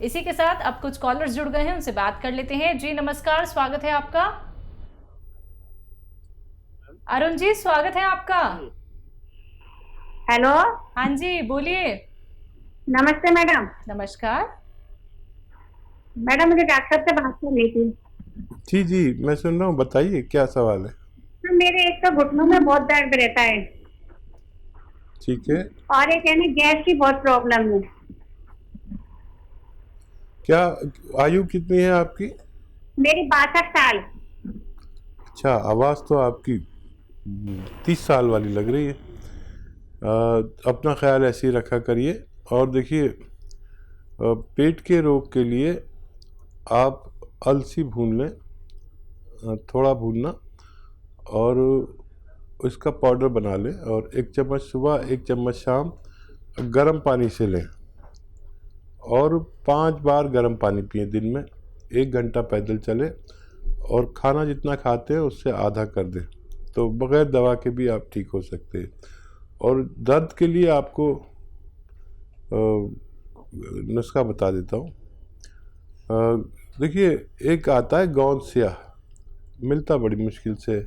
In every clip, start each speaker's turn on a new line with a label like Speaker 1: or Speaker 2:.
Speaker 1: इसी के साथ अब कुछ कॉलर्स जुड़ गए हैं, उनसे बात कर लेते हैं। जी नमस्कार, स्वागत है आपका। अरुण जी, स्वागत है आपका।
Speaker 2: हेलो।
Speaker 1: हाँ जी, बोलिए।
Speaker 2: नमस्ते मैडम।
Speaker 1: नमस्कार।
Speaker 2: मैडम मुझे डॉक्टर से बात करनी थी।
Speaker 3: जी जी, मैं सुन रहा हूँ, बताइए क्या सवाल है।
Speaker 2: तो मेरे एक तो घुटनों में बहुत दर्द रहता है
Speaker 3: ठीक है।
Speaker 2: और एक है ना गैस की बहुत प्रॉब्लम है।
Speaker 3: क्या आयु कितनी है आपकी?
Speaker 2: मेरी 62 साल।
Speaker 3: अच्छा, आवाज़ तो आपकी 30 साल वाली लग रही है। अपना ख्याल ऐसे ही रखा करिए। और देखिए, पेट के रोग के लिए आप अलसी भून लें, थोड़ा भूनना, और उसका पाउडर बना लें और 1 चम्मच सुबह 1 चम्मच शाम गर्म पानी से लें और 5 बार गर्म पानी पिएं दिन में। 1 घंटा पैदल चलें और खाना जितना खाते हैं उससे आधा कर दें, तो बग़ैर दवा के भी आप ठीक हो सकते हैं। और दर्द के लिए आपको नुस्खा बता देता हूँ। देखिए, एक आता है गौंद स्याह, मिलता बड़ी मुश्किल से,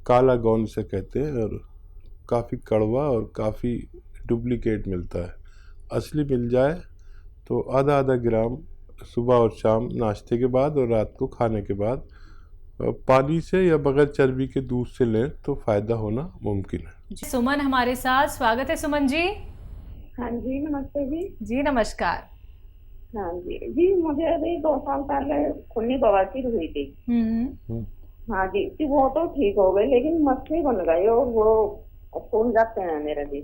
Speaker 3: काला गौंद से कहते हैं, और काफ़ी कड़वा और काफ़ी डुप्लीकेट मिलता है। असली मिल जाए तो आधा आधा ग्राम सुबह और शाम नाश्ते के बाद और रात को खाने के बाद पानी से या बगैर चर्बी के दूध से लें तो फ़ायदा होना मुमकिन है।
Speaker 1: सुमन हमारे साथ, स्वागत है सुमन जी।
Speaker 4: हाँ जी, नमस्ते जी।
Speaker 1: जी नमस्कार।
Speaker 4: हाँ जी जी, मुझे अभी 2 साल पहले खूनी बवासीर हुई थी। हाँ जी, वो तो ठीक हो गई, लेकिन मस्ती बन गई और वो फूल जाते हैं मेरे भी।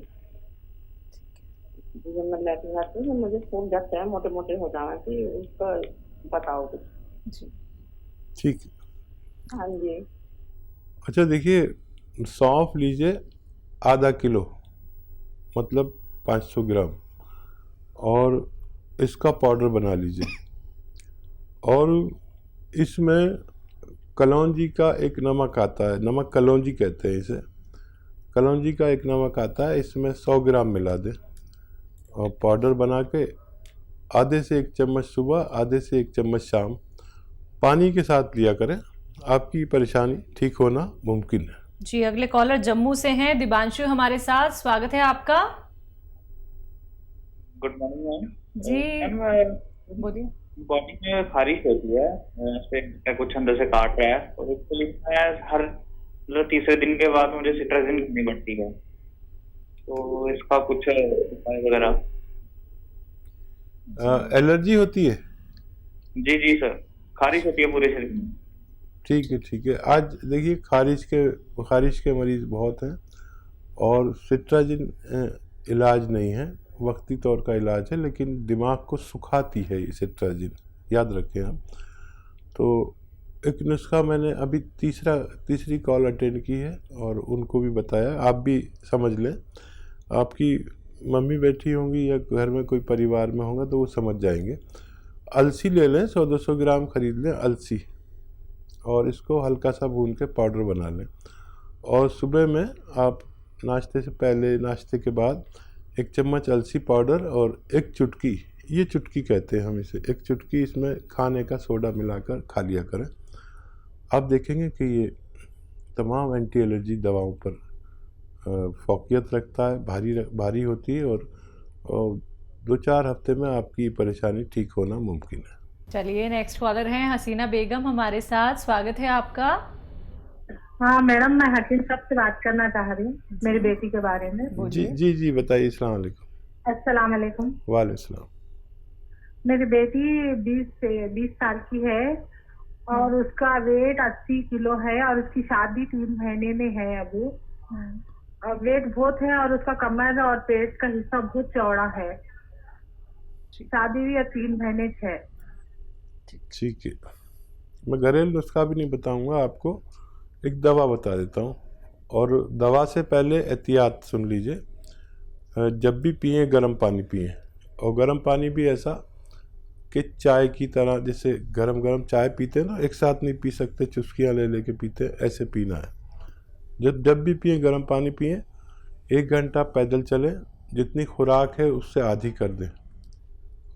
Speaker 4: जब मैं लेटने जाती हूँ मुझे फूल जाते हैं, मोटे मोटे हो जाते हैं, उसका बताओ कुछ।
Speaker 3: ठीक।
Speaker 4: हाँ जी।
Speaker 3: अच्छा, देखिए, सौंफ लीजिए आधा किलो, मतलब 500 ग्राम, और इसका पाउडर बना लीजिए। और इसमें कलौंजी का एक नमक आता है, नमक कलौंजी कहते हैं इसे। कलौंजी का एक नमक आता है, इसमें 100 ग्राम मिला दें और पाउडर बना के आधे से 1 चम्मच सुबह, आधे से 1 चम्मच शाम पानी के साथ लिया करें। आपकी परेशानी ठीक होना मुमकिन है।
Speaker 1: जी, अगले कॉलर जम्मू से हैं, दिबांशु हमारे साथ, स्वागत है आपका।
Speaker 5: Good morning ma'am.
Speaker 1: जी बोलिए।
Speaker 5: बॉडी में खारिश होती है, ऐसे कुछ अंदर से काट रहा है, और इसके लिए मैं हर तीसरे दिन के बाद मुझे सिट्राजिन करनी पड़ती है, तो इसका कुछ उपाय वगैरह?
Speaker 3: एलर्जी होती है?
Speaker 5: जी जी सर, खारिश होती है पूरे शरीर में।
Speaker 3: ठीक है ठीक है। आज देखिए, खारिश के मरीज़ बहुत हैं और सिट्राजिन इलाज नहीं है, वक्ती तौर का इलाज है, लेकिन दिमाग को सुखाती है ये सिट्राजिन, याद रखें आप। तो एक नुस्खा मैंने अभी तीसरी कॉल अटेंड की है और उनको भी बताया, आप भी समझ लें। आपकी मम्मी बैठी होंगी या घर में कोई परिवार में होगा तो वो समझ जाएंगे। अलसी ले लें, 100-200 ग्राम खरीद लें अलसी, और इसको हल्का सा भून के पाउडर बना लें। और सुबह में आप नाश्ते से पहले, नाश्ते के बाद 1 चम्मच अलसी पाउडर और 1 चुटकी, ये चुटकी कहते हैं हम इसे, 1 चुटकी इसमें खाने का सोडा मिलाकर खा लिया करें। आप देखेंगे कि ये तमाम एंटी एलर्जी दवाओं पर फोकियत रखता है, भारी होती है, और 2-4 हफ्ते में आपकी परेशानी ठीक होना मुमकिन है।
Speaker 1: चलिए, नेक्स्ट कॉलर हैं हसीना बेगम हमारे साथ, स्वागत है आपका।
Speaker 6: हाँ मैडम, मैं हसीन साहब से बात करना चाह रही हूँ मेरी बेटी के बारे में।
Speaker 3: जी जी जी, बताइए। अस्सलाम वालेकुम।
Speaker 6: अस्सलाम वालेकुम।
Speaker 3: वालेकुम सलाम।
Speaker 6: मेरी बेटी 20 साल की है और उसका वेट 80 किलो है और उसकी शादी 3 महीने में है अभी। और वेट बहुत है और उसका कमर और पेट का हिस्सा बहुत चौड़ा है। शादी भी 3 महीने है।
Speaker 3: ठीक है, मैं घरेलू नुस्खा भी नहीं बताऊंगा आपको, एक दवा बता देता हूँ। और दवा से पहले एहतियात सुन लीजिए। जब भी पिए गर्म पानी पिए, और गर्म पानी भी ऐसा कि चाय की तरह, जैसे गरम गरम चाय पीते हैं ना, एक साथ नहीं पी सकते, चुस्कियाँ ले लेके पीते, ऐसे पीना है। जब भी पिए गर्म पानी पिए, 1 घंटा पैदल चलें, जितनी खुराक है उससे आधी कर दें,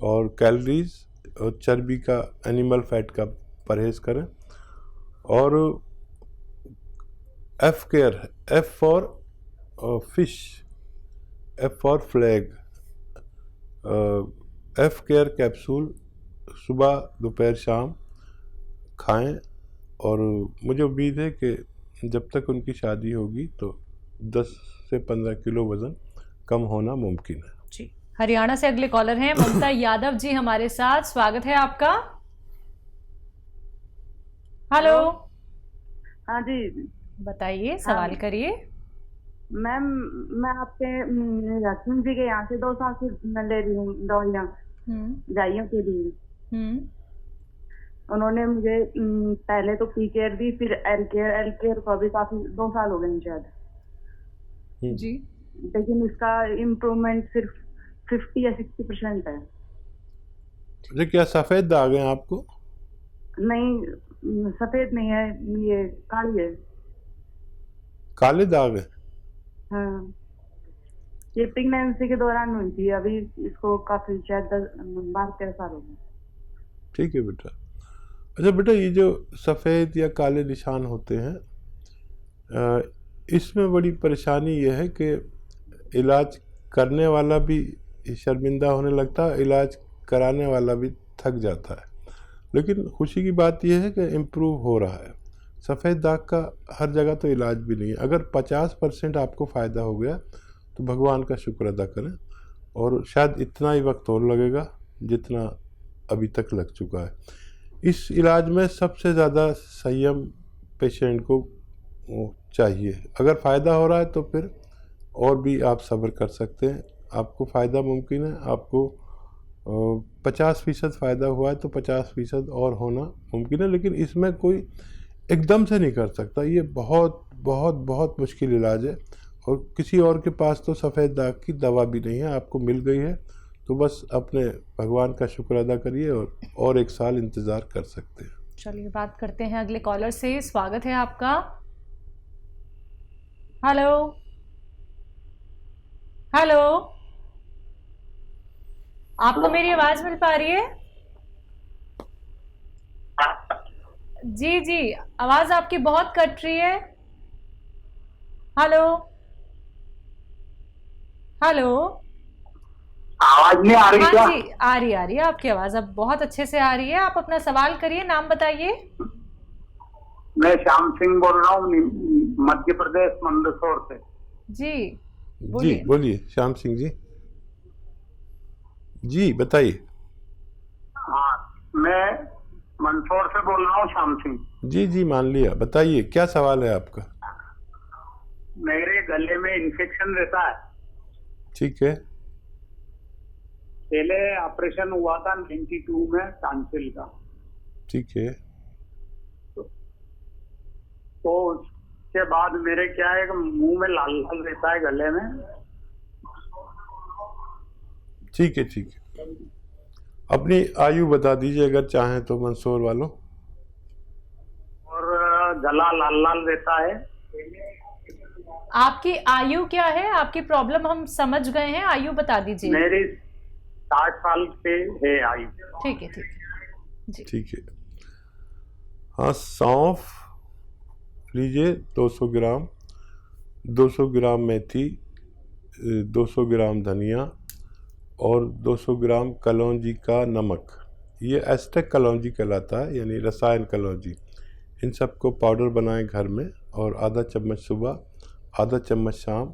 Speaker 3: और कैलोरीज और चर्बी का, एनिमल फैट का परहेज़ करें। और F care, F for fish, F for flag, F care capsule सुबह दोपहर शाम खाएं। और मुझे उम्मीद है कि जब तक उनकी शादी होगी तो 10 से 15 किलो वज़न कम होना मुमकिन है।
Speaker 1: जी, हरियाणा से अगले कॉलर हैं ममता यादव जी हमारे साथ, स्वागत है आपका। हेलो।
Speaker 6: हाँ जी,
Speaker 1: बताइए, सवाल करिए।
Speaker 6: मैम मैं आपके लक्ष्मण जी के यहाँ से 2 साल से मैं ले रही हूँ दवाइयाँ गायों के लिए। उन्होंने मुझे पहले तो पी केयर दी, फिर एल केयर को भी काफी 2 साल हो गए शायद
Speaker 1: जी,
Speaker 6: लेकिन इसका इम्प्रूवमेंट सिर्फ 50 या 60% है।
Speaker 3: अरे क्या सफ़ेद दाग हैं आपको?
Speaker 6: नहीं, सफेद नहीं है, ये काली है।
Speaker 3: काले दाग हैं?
Speaker 6: हाँ, ये प्रेगनेंसी के दौरान हुई थी, अभी इसको काफी शायद 12-13 साल हो गए।
Speaker 3: ठीक है बेटा। अच्छा बेटा, ये जो सफ़ेद या काले निशान होते हैं, इसमें बड़ी परेशानी ये है कि इलाज करने वाला भी शर्मिंदा होने लगता है, इलाज कराने वाला भी थक जाता है। लेकिन खुशी की बात यह है कि इम्प्रूव हो रहा है। सफ़ेद दाग का हर जगह तो इलाज भी नहीं है। अगर 50% आपको फ़ायदा हो गया तो भगवान का शुक्र अदा करें, और शायद इतना ही वक्त और लगेगा जितना अभी तक लग चुका है। इस इलाज में सबसे ज़्यादा संयम पेशेंट को चाहिए। अगर फ़ायदा हो रहा है तो फिर और भी आप सब्र कर सकते हैं, आपको फ़ायदा मुमकिन है। आपको 50% फ़ायदा हुआ है तो 50% और होना मुमकिन है, लेकिन इसमें कोई एकदम से नहीं कर सकता। ये बहुत बहुत बहुत मुश्किल इलाज है, और किसी और के पास तो सफ़ेद दाग की दवा भी नहीं है, आपको मिल गई है तो बस अपने भगवान का शुक्र अदा करिए और 1 साल इंतज़ार कर सकते हैं।
Speaker 1: चलिए बात करते हैं अगले कॉलर से, स्वागत है आपका। हेलो हेलो, आपको मेरी आवाज मिल पा रही है? जी जी, आवाज आपकी बहुत कट रही है। हेलो हेलो,
Speaker 7: आवाज नहीं आ रही क्या?
Speaker 1: हाँ जी, आ रही है आपकी आवाज, अब बहुत अच्छे से आ रही है। आप अपना सवाल करिए, नाम बताइए।
Speaker 7: मैं श्याम सिंह बोल रहा हूँ, मध्य प्रदेश मंदसौर से।
Speaker 1: जी
Speaker 3: बोलिए श्याम सिंह जी। जी बताइए।
Speaker 7: हाँ, मैं मंदसौर से बोल रहा हूँ, श्याम सिंह।
Speaker 3: जी मान लिया, बताइए क्या सवाल है आपका?
Speaker 7: मेरे गले में इन्फेक्शन रहता है।
Speaker 3: ठीक है।
Speaker 7: पहले ऑपरेशन हुआ था 92 में टॉन्सिल का।
Speaker 3: ठीक है।
Speaker 7: तो उसके बाद मेरे क्या है कि मुंह में लाल लाल रहता है गले में।
Speaker 3: ठीक है। अपनी आयु बता दीजिए अगर चाहें तो मंदसौर वालों।
Speaker 7: और गला लाल लाल रहता है।
Speaker 1: आपकी आयु क्या है? आपकी प्रॉब्लम हम समझ गए हैं, आयु बता दीजिए।
Speaker 7: मेरी 60 साल से है आयु।
Speaker 1: ठीक है जी,
Speaker 3: ठीक है। हाँ, सौंफ लीजिए 200 ग्राम, 200 ग्राम मेथी, 200 ग्राम धनिया और 200 ग्राम कलौंजी का नमक। ये एस्टेक कलौंजी कहलाता है, यानी रसायन कलौंजी। इन सब को पाउडर बनाएं घर में, और आधा चम्मच सुबह, आधा चम्मच शाम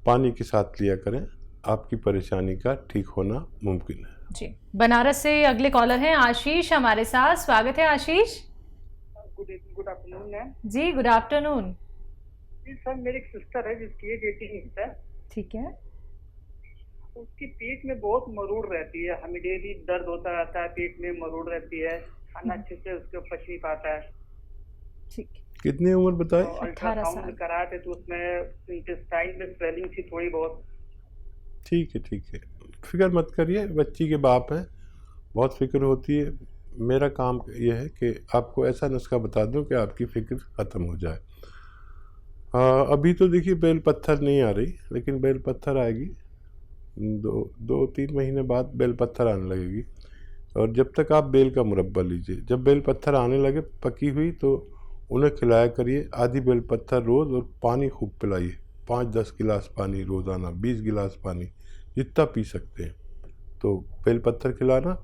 Speaker 3: पानी के साथ लिया करें। आपकी परेशानी का ठीक होना मुमकिन है।
Speaker 1: जी, बनारस से अगले कॉलर हैं आशीष हमारे साथ, स्वागत है आशीष।
Speaker 8: Good afternoon ma'am.
Speaker 1: जी गुड आफ्टरनून।
Speaker 8: जी सर, मेरी एक सिस्टर है जिसकी एज 18 है।
Speaker 1: ठीक है।
Speaker 8: उसकी पेट में बहुत मरोड़ रहती है, हमें डेली दर्द होता रहता है, पेट में मरोड़ रहती है, खाना अच्छे से उसको पच नहीं पाता है।
Speaker 1: ठीक।
Speaker 3: कितनी उम्र बताई?
Speaker 1: 18 साल।
Speaker 8: अल्ट्रासाउंड कराए थे तो उसमें इंटेस्टाइन में स्वेलिंग थी थोड़ी बहुत।
Speaker 3: ठीक है, फिक्र मत करिए, बच्ची के बाप हैं, बहुत फिक्र होती है। मेरा काम यह है कि आपको ऐसा नुस्खा बता दूं कि आपकी फ़िक्र ख़त्म हो जाए। अभी तो देखिए बेल पत्थर नहीं आ रही, लेकिन बेल पत्थर आएगी दो 3 महीने बाद बेल पत्थर आने लगेगी। और जब तक आप बेल का मुरब्बा लीजिए, जब बेल पत्थर आने लगे पकी हुई तो उन्हें खिलाया करिए, आधी बेल पत्थर रोज़, और पानी खूब पिलाइए, 5-10 गिलास पानी रोज़ाना, 20 गिलास पानी, जितना पी सकते हैं। तो बेल पत्थर खिलाना।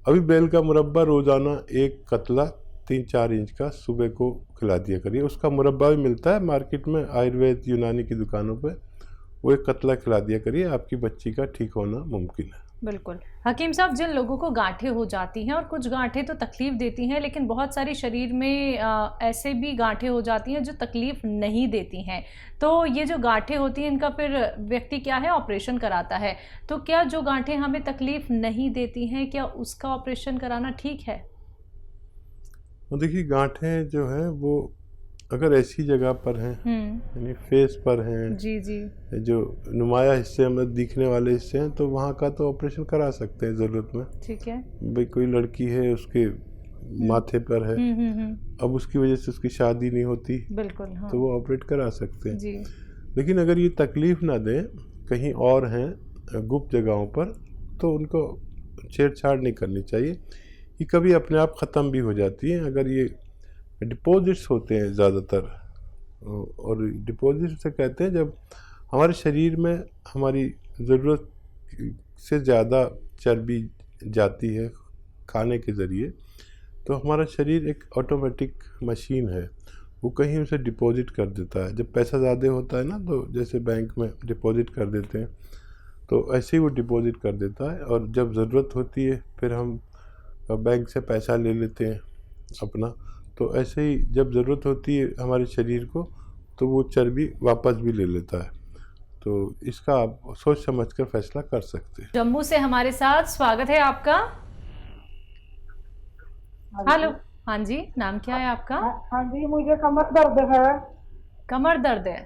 Speaker 3: अभी बेल का मुरब्बा रोज़ाना 1 कतला 3-4 इंच का सुबह को खिला दिया करिए। उसका मुरब्बा भी मिलता है मार्केट में, आयुर्वेद यूनानी की दुकानों पे, वो 1 कतला खिला दिया करिए, आपकी बच्ची का ठीक होना मुमकिन है।
Speaker 1: बिल्कुल। हकीम साहब, जिन लोगों को गांठें हो जाती हैं, और कुछ गांठें तो तकलीफ देती हैं, लेकिन बहुत सारी शरीर में ऐसे भी गांठें हो जाती हैं जो तकलीफ नहीं देती हैं, तो ये जो गांठें होती हैं इनका फिर व्यक्ति क्या है, ऑपरेशन कराता है, तो क्या जो गांठें हमें तकलीफ नहीं देती हैं, क्या उसका ऑपरेशन कराना ठीक है?
Speaker 3: देखिए, गांठें जो हैं वो अगर ऐसी जगह पर हैं, यानी फेस पर हैं,
Speaker 1: जी जी,
Speaker 3: जो नुमाया हिस्से में दिखने वाले हिस्से हैं, तो वहाँ का तो ऑपरेशन करा सकते हैं ज़रूरत में।
Speaker 1: ठीक है।
Speaker 3: भाई कोई लड़की है, उसके माथे पर है, अब उसकी वजह से उसकी शादी नहीं होती,
Speaker 1: बिल्कुल, हाँ।
Speaker 3: तो वो ऑपरेट करा सकते हैं
Speaker 1: जी।
Speaker 3: लेकिन अगर ये तकलीफ ना दें, कहीं और हैं गुप्त जगहों पर, तो उनको छेड़छाड़ नहीं करनी चाहिए। ये कभी अपने आप ख़त्म भी हो जाती हैं। अगर ये डिपॉजिट्स होते हैं ज़्यादातर, और डिपॉजिट से कहते हैं जब हमारे शरीर में हमारी ज़रूरत से ज़्यादा चर्बी जाती है खाने के ज़रिए, तो हमारा शरीर एक ऑटोमेटिक मशीन है, वो कहीं उसे डिपॉजिट कर देता है। जब पैसा ज़्यादा होता है ना, तो जैसे बैंक में डिपॉजिट कर देते हैं, तो ऐसे ही वो डिपॉजिट कर देता है, और जब ज़रूरत होती है फिर हम बैंक से पैसा ले लेते हैं अपना। तो ऐसे ही जब ज़रूरत होती है हमारे शरीर को, तो वो चर्बी वापस भी ले लेता है। तो इसका आप सोच समझ कर फैसला कर सकते हैं।
Speaker 1: जम्मू से हमारे साथ स्वागत है आपका। हेलो, हाँ जी, नाम क्या है आपका?
Speaker 6: हाँ जी, मुझे कमर दर्द है।
Speaker 1: कमर दर्द है?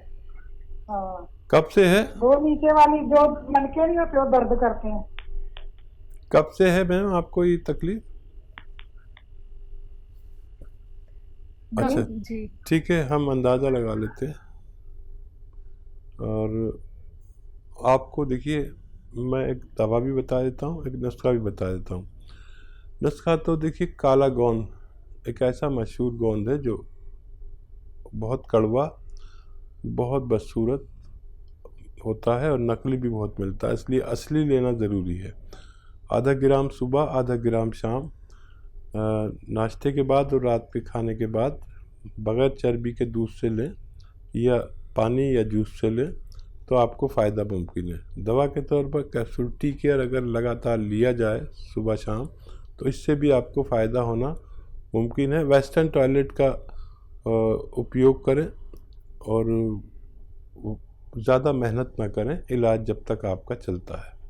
Speaker 6: हाँ।
Speaker 3: कब से है?
Speaker 6: दो नीचे वाली जो मनके नहीं होते वो दर्द करते हैं।
Speaker 3: कब से है मैम आपको ये तकलीफ? अच्छा,
Speaker 1: जी,
Speaker 3: ठीक है, हम अंदाज़ा लगा लेते हैं। और आपको देखिए, मैं एक दवा भी बता देता हूँ, एक नुस्खा भी बता देता हूँ। नुस्खा तो देखिए, काला गोंद एक ऐसा मशहूर गोंद है जो बहुत कड़वा, बहुत बदसूरत होता है, और नकली भी बहुत मिलता है, इसलिए असली लेना ज़रूरी है। आधा ग्राम सुबह, आधा ग्राम शाम, नाश्ते के बाद और रात के खाने के बाद, बग़ैर चर्बी के दूध से लें या पानी या जूस से लें, तो आपको फ़ायदा मुमकिन है। दवा के तौर पर कैप्सूल टी केयर अगर लगातार लिया जाए सुबह शाम, तो इससे भी आपको फ़ायदा होना मुमकिन है। वेस्टर्न टॉयलेट का उपयोग करें, और ज़्यादा मेहनत ना करें इलाज जब तक आपका चलता है।